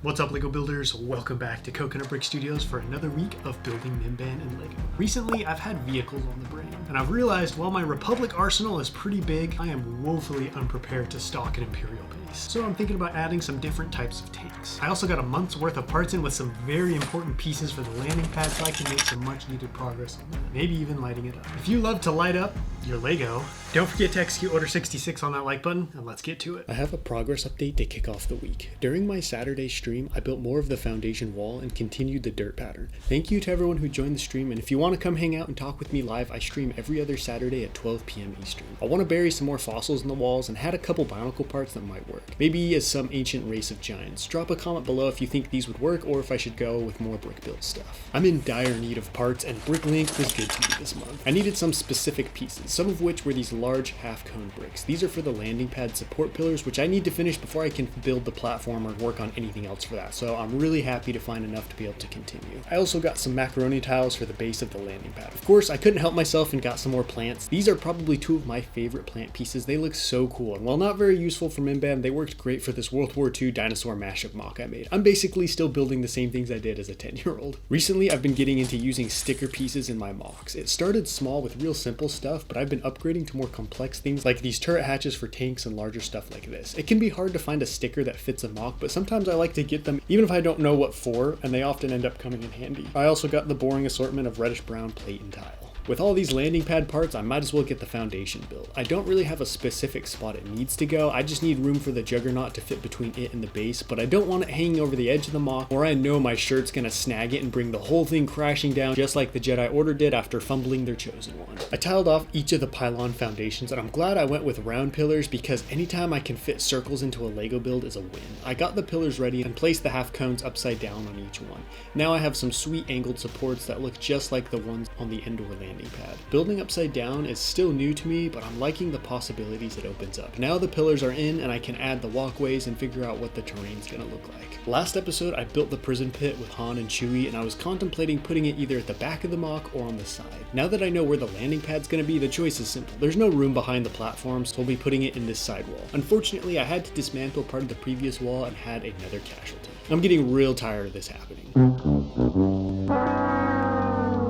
What's up, Lego builders? Welcome back to Coconut Brick Studios for another week of building Mimban and Lego. Recently, I've had vehicles on the brain, and I've realized while my Republic arsenal is pretty big, I am woefully unprepared to stock an Imperial base. So I'm thinking about adding some different types of tanks. I also got a month's worth of parts in with some very important pieces for the landing pad, so I can make some much needed progress on that. Maybe even lighting it up. If you love to light up your Lego, don't forget to execute Order 66 on that like button, and let's get to it. I have a progress update to kick off the week. During my Saturday stream, I built more of the foundation wall and continued the dirt pattern. Thank you to everyone who joined the stream, and if you want to come hang out and talk with me live, I stream every other Saturday at 12 p.m. Eastern. I want to bury some more fossils in the walls and had a couple bionicle parts that might work. Maybe as some ancient race of giants. Drop a comment below if you think these would work or if I should go with more brick build stuff. I'm in dire need of parts, and Bricklink was good to me this month. I needed some specific pieces, some of which were these large half-cone bricks. These are for the landing pad support pillars, which I need to finish before I can build the platform or work on anything else for that, so I'm really happy to find enough to be able to continue. I also got some macaroni tiles for the base of the landing pad. Of course, I couldn't help myself and got some more plants. These are probably two of my favorite plant pieces. They look so cool, and while not very useful for Mimban, they worked great for this World War II dinosaur mashup mock I made. I'm basically still building the same things I did as a 10-year-old. Recently, I've been getting into using sticker pieces in my mocks. It started small with real simple stuff, but I've been upgrading to more complex things like these turret hatches for tanks and larger stuff like this. It can be hard to find a sticker that fits a mock, but sometimes I like to get them even if I don't know what for, and they often end up coming in handy. I also got the boring assortment of reddish brown plate and tile. With all these landing pad parts, I might as well get the foundation built. I don't really have a specific spot it needs to go. I just need room for the juggernaut to fit between it and the base, but I don't want it hanging over the edge of the mock, or I know my shirt's gonna snag it and bring the whole thing crashing down just like the Jedi Order did after fumbling their chosen one. I tiled off each of the pylon foundations, and I'm glad I went with round pillars because anytime I can fit circles into a Lego build is a win. I got the pillars ready and placed the half cones upside down on each one. Now I have some sweet angled supports that look just like the ones on the indoor landing pad. Building upside down is still new to me, but I'm liking the possibilities it opens up. Now the pillars are in and I can add the walkways and figure out what the terrain's gonna look like. Last episode I built the prison pit with Han and Chewie, and I was contemplating putting it either at the back of the mock or on the side. Now that I know where the landing pad's gonna be, the choice is simple. There's no room behind the platform, so I'll be putting it in this side wall. Unfortunately, I had to dismantle part of the previous wall and had another casualty. I'm getting real tired of this happening.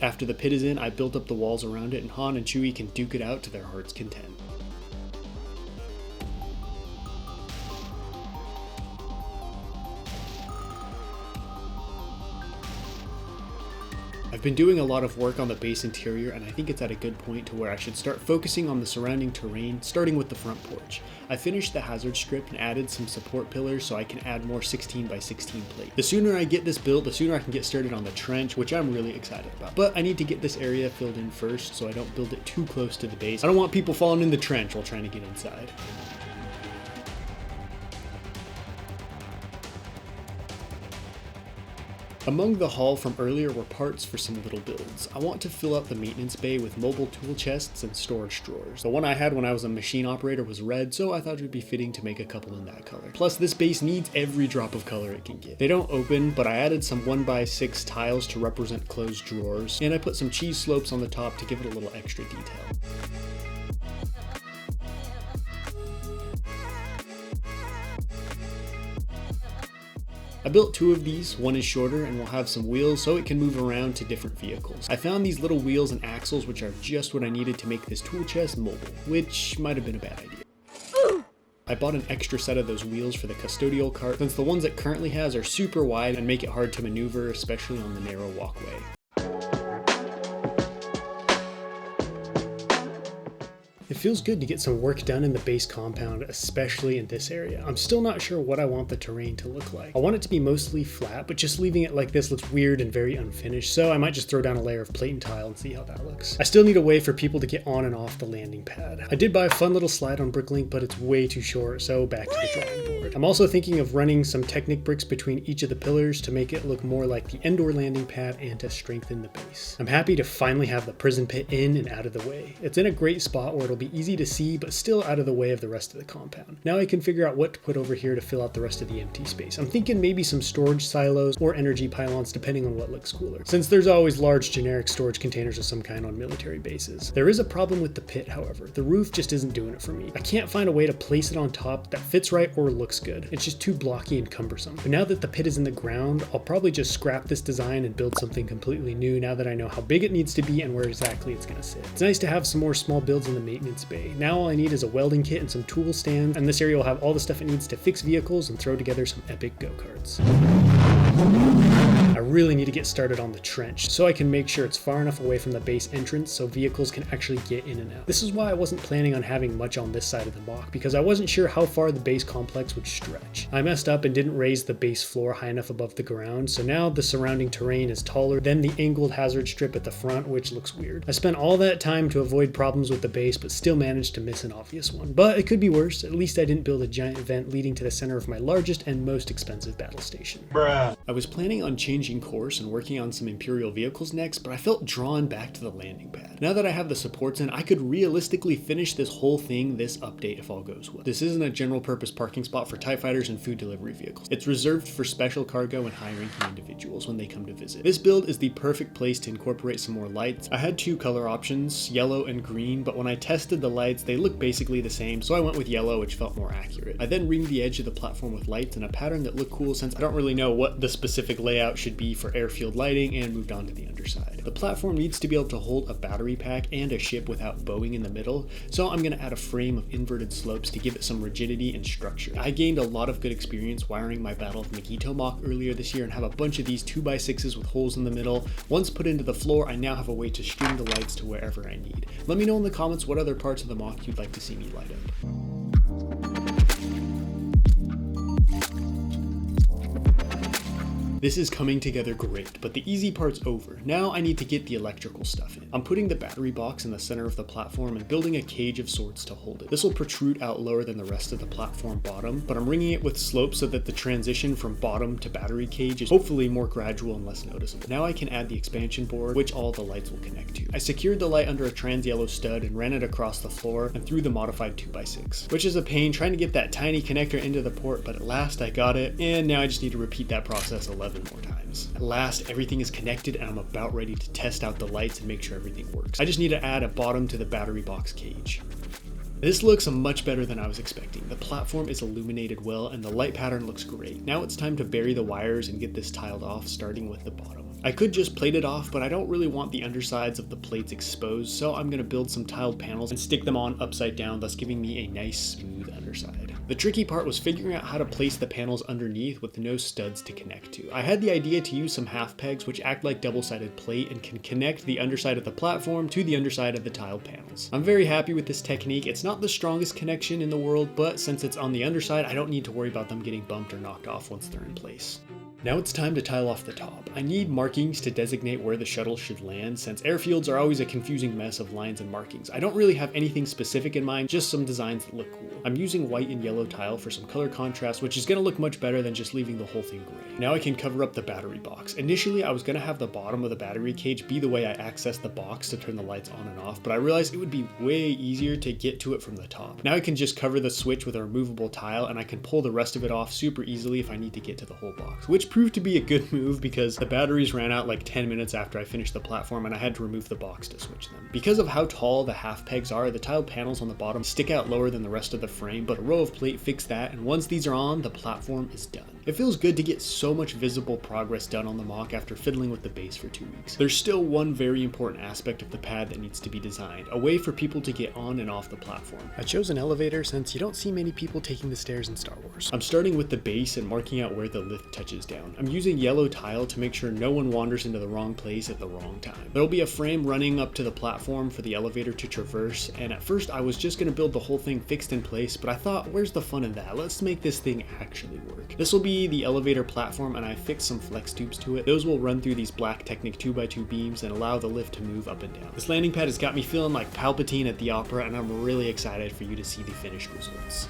After the pit is in, I built up the walls around it, and Han and Chewie can duke it out to their heart's content. I've been doing a lot of work on the base interior, and I think it's at a good point to where I should start focusing on the surrounding terrain, starting with the front porch. I finished the hazard strip and added some support pillars so I can add more 16x16 plate. The sooner I get this built, the sooner I can get started on the trench, which I'm really excited about. But I need to get this area filled in first so I don't build it too close to the base. I don't want people falling in the trench while trying to get inside. Among the haul from earlier were parts for some little builds. I want to fill out the maintenance bay with mobile tool chests and storage drawers. The one I had when I was a machine operator was red, so I thought it would be fitting to make a couple in that color. Plus, this base needs every drop of color it can get. They don't open, but I added some 1x6 tiles to represent closed drawers, and I put some cheese slopes on the top to give it a little extra detail. I built two of these. One is shorter and will have some wheels so it can move around to different vehicles. I found these little wheels and axles which are just what I needed to make this tool chest mobile, which might have been a bad idea. I bought an extra set of those wheels for the custodial cart since the ones it currently has are super wide and make it hard to maneuver, especially on the narrow walkway. It feels good to get some work done in the base compound, especially in this area. I'm still not sure what I want the terrain to look like. I want it to be mostly flat, but just leaving it like this looks weird and very unfinished, so I might just throw down a layer of plate and tile and see how that looks. I still need a way for people to get on and off the landing pad. I did buy a fun little slide on Bricklink, but it's way too short, so back to the drawing board. I'm also thinking of running some Technic bricks between each of the pillars to make it look more like the indoor landing pad and to strengthen the base. I'm happy to finally have the prison pit in and out of the way. It's in a great spot where it'll be be easy to see but still out of the way of the rest of the compound. Now I can figure out what to put over here to fill out the rest of the empty space. I'm thinking maybe some storage silos or energy pylons depending on what looks cooler, since there's always large generic storage containers of some kind on military bases. There is a problem with the pit, however. The roof just isn't doing it for me. I can't find a way to place it on top that fits right or looks good. It's just too blocky and cumbersome. But now that the pit is in the ground, I'll probably just scrap this design and build something completely new now that I know how big it needs to be and where exactly it's going to sit. It's nice to have some more small builds in the maintenance bay. Now all I need is a welding kit and some tool stands, and this area will have all the stuff it needs to fix vehicles and throw together some epic go-karts. I really need to get started on the trench so I can make sure it's far enough away from the base entrance so vehicles can actually get in and out. This is why I wasn't planning on having much on this side of the MOC, because I wasn't sure how far the base complex would stretch. I messed up and didn't raise the base floor high enough above the ground, so now the surrounding terrain is taller than the angled hazard strip at the front, which looks weird. I spent all that time to avoid problems with the base, but still managed to miss an obvious one. But it could be worse. At least I didn't build a giant vent leading to the center of my largest and most expensive battle station. Bruh. I was planning on changing course and working on some Imperial vehicles next, but I felt drawn back to the landing pad. Now that I have the supports in, I could realistically finish this whole thing this update if all goes well. This isn't a general purpose parking spot for TIE fighters and food delivery vehicles. It's reserved for special cargo and high-ranking individuals when they come to visit. This build is the perfect place to incorporate some more lights. I had two color options, yellow and green, but when I tested the lights, they look basically the same, so I went with yellow, which felt more accurate. I then ringed the edge of the platform with lights in a pattern that looked cool since I don't really know what the specific layout should be for airfield lighting, and moved on to the underside. The platform needs to be able to hold a battery pack and a ship without bowing in the middle, so I'm going to add a frame of inverted slopes to give it some rigidity and structure. I gained a lot of good experience wiring my Battle of Magneto MOC earlier this year and have a bunch of these 2x6s with holes in the middle. Once put into the floor, I now have a way to string the lights to wherever I need. Let me know in the comments what other parts of the MOC you'd like to see me light up. This is coming together great, but the easy part's over. Now I need to get the electrical stuff in. I'm putting the battery box in the center of the platform and building a cage of sorts to hold it. This will protrude out lower than the rest of the platform bottom, but I'm ringing it with slopes so that the transition from bottom to battery cage is hopefully more gradual and less noticeable. Now I can add the expansion board, which all the lights will connect to. I secured the light under a trans yellow stud and ran it across the floor and through the modified 2x6, which is a pain trying to get that tiny connector into the port, but at last I got it, and now I just need to repeat that process 11 more times. At last, everything is connected and I'm about ready to test out the lights and make sure everything works. I just need to add a bottom to the battery box cage. This looks much better than I was expecting. The platform is illuminated well and the light pattern looks great. Now it's time to bury the wires and get this tiled off, starting with the bottom. I could just plate it off, but I don't really want the undersides of the plates exposed, so I'm going to build some tiled panels and stick them on upside down, thus giving me a nice smooth underside. The tricky part was figuring out how to place the panels underneath with no studs to connect to. I had the idea to use some half pegs which act like double-sided plate and can connect the underside of the platform to the underside of the tiled panels. I'm very happy with this technique. It's not the strongest connection in the world, but since it's on the underside, I don't need to worry about them getting bumped or knocked off once they're in place. Now it's time to tile off the top. I need markings to designate where the shuttle should land, since airfields are always a confusing mess of lines and markings. I don't really have anything specific in mind, just some designs that look cool. I'm using white and yellow tile for some color contrast, which is going to look much better than just leaving the whole thing gray. Now I can cover up the battery box. Initially I was going to have the bottom of the battery cage be the way I access the box to turn the lights on and off, but I realized it would be way easier to get to it from the top. Now I can just cover the switch with a removable tile and I can pull the rest of it off super easily if I need to get to the whole box, which proved to be a good move because the batteries ran out like 10 minutes after I finished the platform and I had to remove the box to switch them. Because of how tall the half pegs are, the tiled panels on the bottom stick out lower than the rest of the frame, but a row of plate fixed that, and once these are on, the platform is done. It feels good to get so much visible progress done on the MOC after fiddling with the base for 2 weeks. There's still one very important aspect of the pad that needs to be designed, a way for people to get on and off the platform. I chose an elevator since you don't see many people taking the stairs in Star Wars. I'm starting with the base and marking out where the lift touches down. I'm using yellow tile to make sure no one wanders into the wrong place at the wrong time. There'll be a frame running up to the platform for the elevator to traverse, and at first I was just going to build the whole thing fixed in place, but I thought, where's the fun in that? Let's make this thing actually work. This will be the elevator platform, and I fixed some flex tubes to it. Those will run through these black Technic 2x2 beams and allow the lift to move up and down. This landing pad has got me feeling like Palpatine at the opera, and I'm really excited for you to see the finished results.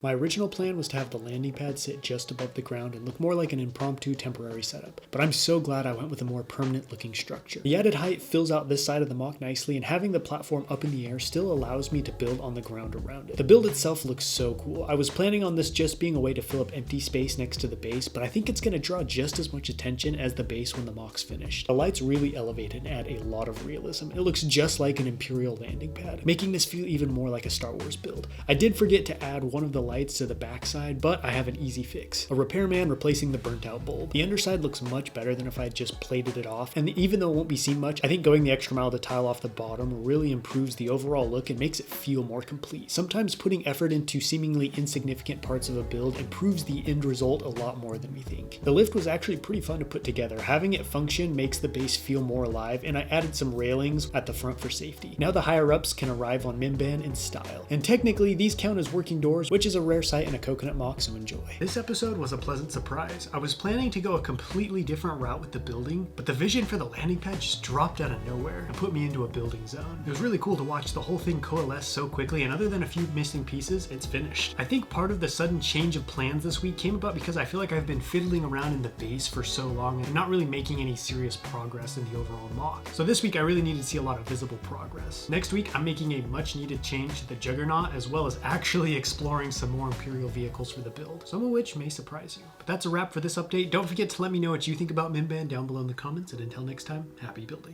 My original plan was to have the landing pad sit just above the ground and look more like an impromptu temporary setup, but I'm so glad I went with a more permanent looking structure. The added height fills out this side of the MOC nicely, and having the platform up in the air still allows me to build on the ground around it. The build itself looks so cool. I was planning on this just being a way to fill up empty space next to the base, but I think it's going to draw just as much attention as the base when the MOC's finished. The lights really elevate it and add a lot of realism. It looks just like an Imperial landing pad, making this feel even more like a Star Wars build. I did forget to add one of the lights to the backside, but I have an easy fix. A repairman replacing the burnt out bulb. The underside looks much better than if I had just plated it off, and even though it won't be seen much, I think going the extra mile to tile off the bottom really improves the overall look and makes it feel more complete. Sometimes putting effort into seemingly insignificant parts of a build improves the end result a lot more than we think. The lift was actually pretty fun to put together. Having it function makes the base feel more alive, and I added some railings at the front for safety. Now the higher ups can arrive on Mimban in style. And technically these count as working doors, which is a rare sight in a coconut MOC, so enjoy. This episode was a pleasant surprise. I was planning to go a completely different route with the building, but the vision for the landing pad just dropped out of nowhere and put me into a building zone. It was really cool to watch the whole thing coalesce so quickly, and other than a few missing pieces, it's finished. I think part of the sudden change of plans this week came about because I feel like I've been fiddling around in the base for so long and not really making any serious progress in the overall MOC. So this week I really needed to see a lot of visible progress. Next week I'm making a much needed change to the Juggernaut, as well as actually exploring some more Imperial vehicles for the build, some of which may surprise you. But that's a wrap for this update. Don't forget to let me know what you think about Mimban down below in the comments, and until next time, happy building.